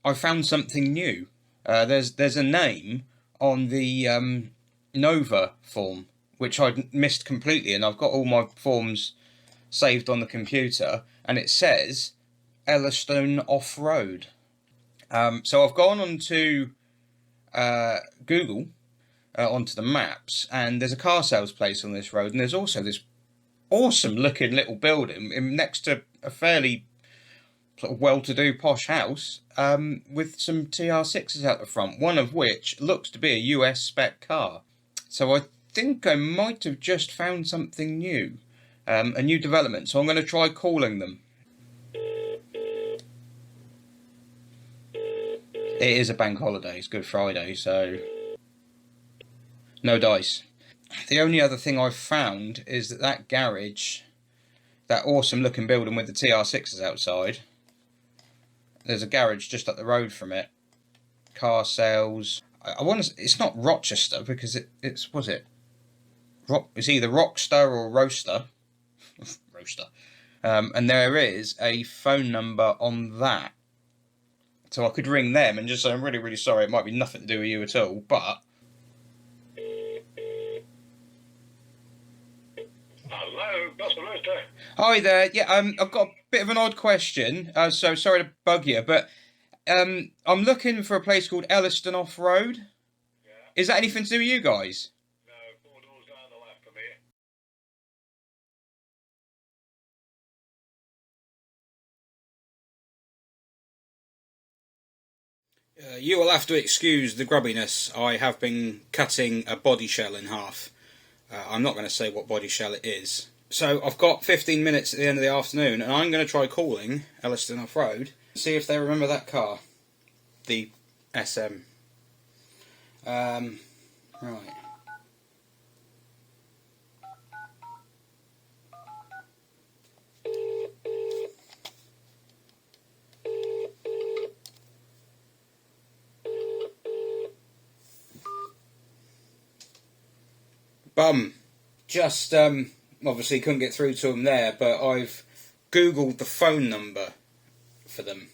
I found something new. There's a name on the Nova form which I'd missed completely, and I've got all my forms saved on the computer, and it says Elliston Off Road. So I've gone onto Google, onto the maps, and there's a car sales place on this road, and there's also this awesome looking little building next to a fairly sort of well-to-do posh house, with some TR6s out the front, one of which looks to be a US spec car. So I think I might have just found something new, a new development, so I'm going to try calling them. It is a bank holiday, it's Good Friday, so no dice. The only other thing I've found is that garage, that awesome looking building with the TR6s outside, there's a garage just up the road from it. Car sales. I want to. It's not Rochester because it's was it? It's either Rockstar or Roaster. Roaster. And there is a phone number on that, so I could ring them and just say I'm really, really sorry. It might be nothing to do with you at all, but. Hello, that's the Roaster. Hi there. Yeah, I've got a bit of an odd question. So sorry to bug you, but I'm looking for a place called Elliston Off Road. Yeah. Is that anything to do with you guys? No, 4 doors down the left from here. You will have to excuse the grubbiness. I have been cutting a body shell in half. I'm not going to say what body shell it is. So I've got 15 minutes at the end of the afternoon, and I'm going to try calling Elliston Off Road, see if they remember that car, the SM. Right. Bum. Just, obviously couldn't get through to them there, but I've Googled the phone number for them.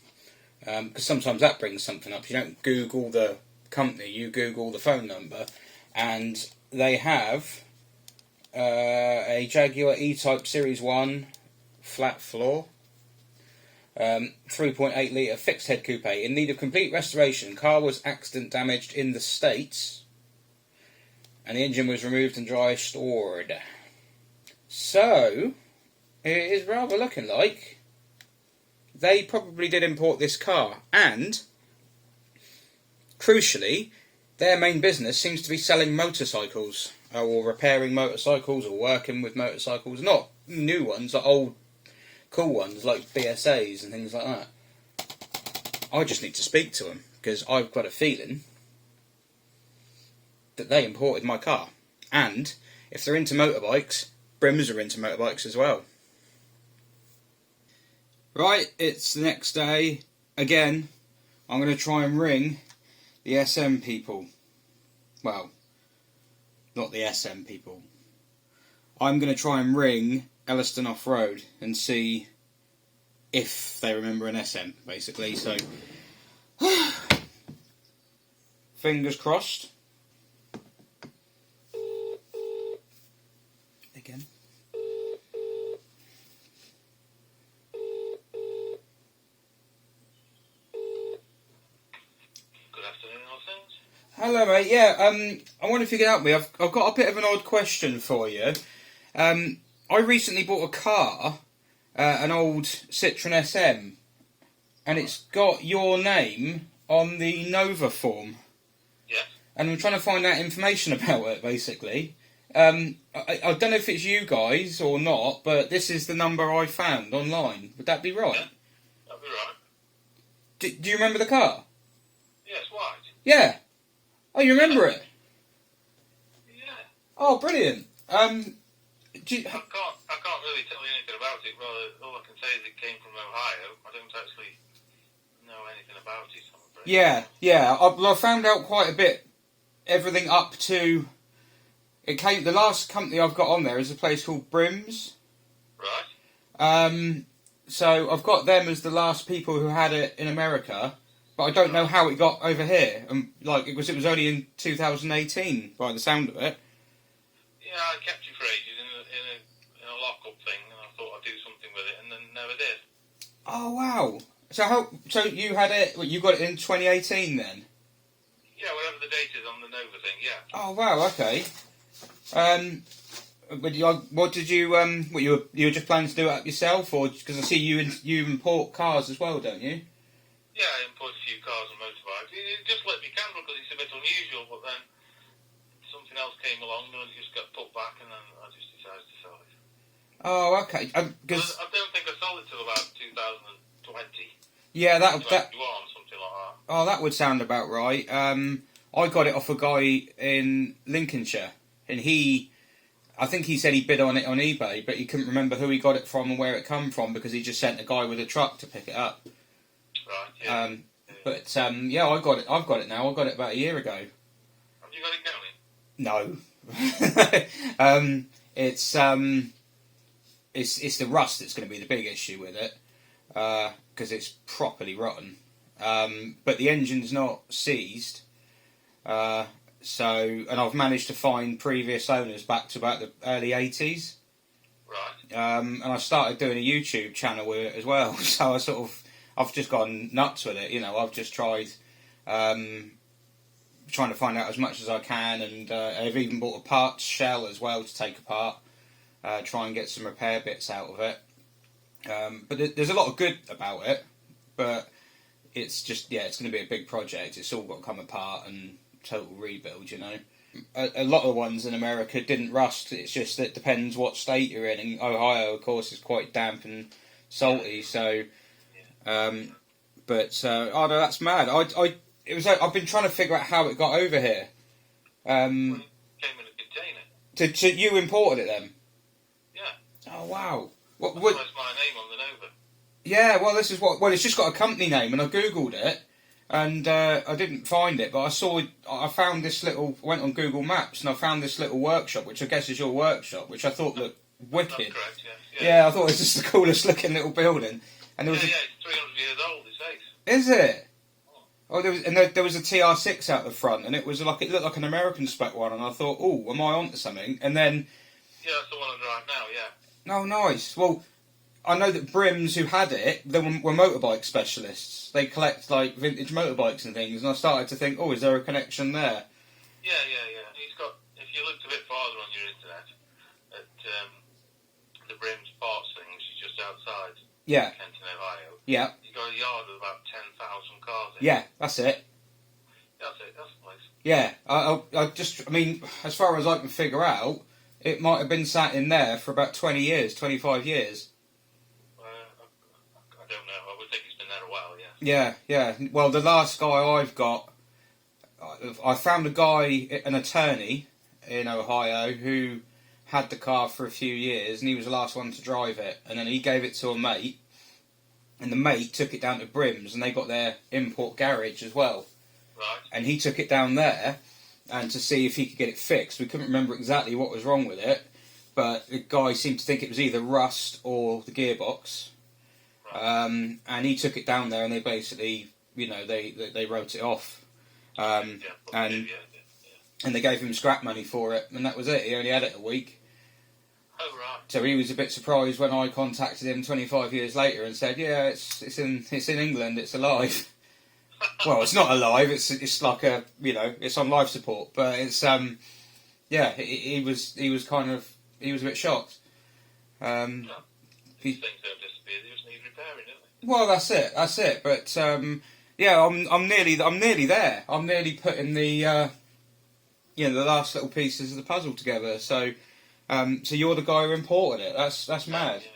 Because sometimes that brings something up. You don't Google the company, you Google the phone number. And they have a Jaguar E-Type Series 1 flat floor. 3.8 litre fixed head coupe in need of complete restoration. Car was accident damaged in the States, and the engine was removed and dry stored. So, it is rather looking like they probably did import this car, and, crucially, their main business seems to be selling motorcycles, or repairing motorcycles, or working with motorcycles. Not new ones, like old, cool ones, like BSAs and things like that. I just need to speak to them, because I've got a feeling that they imported my car. And, if they're into motorbikes, Brims are into motorbikes as well. Right, it's the next day. Again, I'm going to try and ring the SM people. Well, not the SM people. I'm going to try and ring Elliston Off Road and see if they remember an SM, basically. So, fingers crossed. Again. Good afternoon, all things. Hello, mate. Yeah, I wonder if you can help me. I've got a bit of an odd question for you. I recently bought a car, an old CITROEN SM, and it's got your name on the Nova form. Yeah. And I'm trying to find out information about it, basically. I don't know if it's you guys or not, but this is the number I found online. Would that be right? Yeah, that'll be right. Do you remember the car? Yeah, it's white. Yeah. Oh, you remember it? Yeah. Oh, brilliant. I can't really tell you anything about it. Well, all I can say is it came from Ohio. I don't actually know anything about it, I'm afraid. Yeah. I found out quite a bit. Everything up to it came. The last company I've got on there is a place called Brims. Right. So I've got them as the last people who had it in America. But but I don't know how it got over here. Like it was only in 2018 by the sound of it. Yeah, I kept it for ages in a lockup thing, and I thought I'd do something with it, and then never did. Oh wow! So you had it? You got it in 2018 then? Yeah, whatever the date is on the Nova thing. Yeah. Oh wow! Okay. What did you you were just planning to do it up yourself, or because I see you import cars as well, don't you? Yeah, I imported a few cars and motorbikes. It just let me camera because it's a bit unusual, but then something else came along and it just got put back, and then I just decided to sell it. Oh, okay. Because I don't think I sold it till about 2020. yeah, that 21, something like that. oh, that would sound about right. I got it off a guy in Lincolnshire, and I think he said he bid on it on eBay, but he couldn't remember who he got it from and where it come from because he just sent a guy with a truck to pick it up. Right. Yeah. But yeah, I got it. I've got it now. I got it about a year ago. Have you got it going? No. It's the rust that's going to be the big issue with it because it's properly rotten. But the engine's not seized. And I've managed to find previous owners back to about the early 80s. Right. And I started doing a YouTube channel with it as well. So I've just gone nuts with it. You know, I've just tried trying to find out as much as I can, and I've even bought a parts shell as well to take apart, try and get some repair bits out of it. But there's a lot of good about it, but it's just, yeah, it's going to be a big project. It's all got to come apart and total rebuild, you know. A lot of ones in America didn't rust. It's just that it depends what state you're in. And Ohio, of course, is quite damp and salty. So, oh no, that's mad. I've been trying to figure out how it got over here. Well, it came in a container. You imported it then? Yeah. Oh wow. That's my name on the Nova. Yeah, well, this is what. Well, it's just got a company name, and I googled it, and I didn't find it, but I found this little. Went on Google Maps, and I found this little workshop, which I guess is your workshop, which I thought looked wicked. That's correct. Yeah. Yeah, I thought it was just the coolest looking little building, and there was. It's 300 years old. It says. Is it? Oh, there was a TR6 out the front, and it was like it looked like an American spec one, and I thought, oh, am I onto something? And then. Yeah, that's the one I drive now. Yeah. Oh, nice. Well, I know that Brims, who had it, they were motorbike specialists. They collect like vintage motorbikes and things, and I started to think, oh, is there a connection there? Yeah. He's got. If you looked a bit farther on your internet, at the Brims parts thing, which is just outside. Yeah. Kenton, Ohio. Yeah. You got a yard with about 10,000 cars in. Yeah, that's it. That's it. That's the place. Yeah, I mean, as far as I can figure out, it might have been sat in there for about 20 years, 25 years. I don't know. I would think it's been there a while, Yeah. Yeah. Well, the last guy I've got, I found a guy, an attorney in Ohio, who had the car for a few years, and he was the last one to drive it. And then he gave it to a mate, and the mate took it down to Brims, and they got their import garage as well. Right. And he took it down there, and to see if he could get it fixed. We couldn't remember exactly what was wrong with it, but the guy seemed to think it was either rust or the gearbox. Right. And he took it down there, and they basically, you know, they wrote it off. And they gave him scrap money for it, and that was it. He only had it a week. Oh, right. So he was a bit surprised when I contacted him 25 years later and said, "Yeah, it's in England. It's alive." Well, it's not alive. It's like a, you know, it's on life support. But it's yeah. He was a bit shocked. These things don't disappear. They just need repairing, don't they? Well, that's it. But yeah, I'm nearly there. I'm nearly putting the the last little pieces of the puzzle together. So you're the guy who imported it. That's mad. Yeah.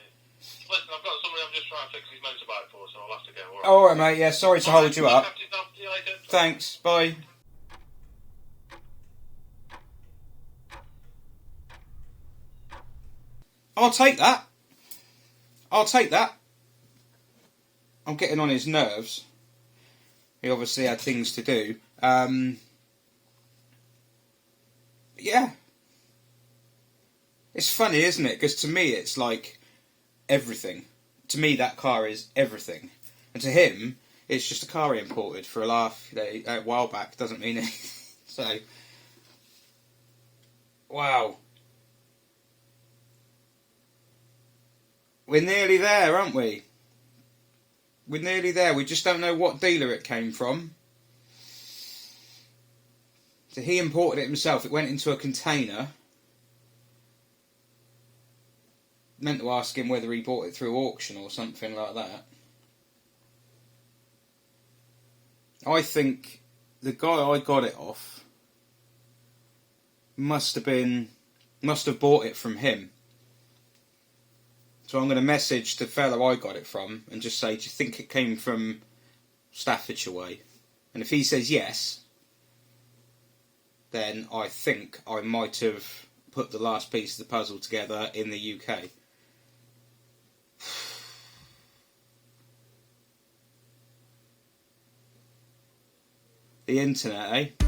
Listen, I've got somebody I'm just trying to fix his motorbike for, so I'll have to go. All right, mate. Yeah, sorry to hold you up. See you later. Thanks. Bye. I'll take that. I'm getting on his nerves. He obviously had things to do. Yeah. It's funny, isn't it? Because to me, it's like everything. To me, that car is everything. And to him, It's just a car he imported for a laugh a while back. Doesn't mean anything. So, wow. We're nearly there, aren't we? We're nearly there. We just don't know what dealer it came from. So he imported it himself. It went into a container. Meant to ask him whether he bought it through auction or something like that. I think the guy I got it off must have bought it from him. So I'm going to message the fellow I got it from and just say, do you think it came from Staffordshire way? And if he says yes, then I think I might have put the last piece of the puzzle together in the UK. The internet, eh?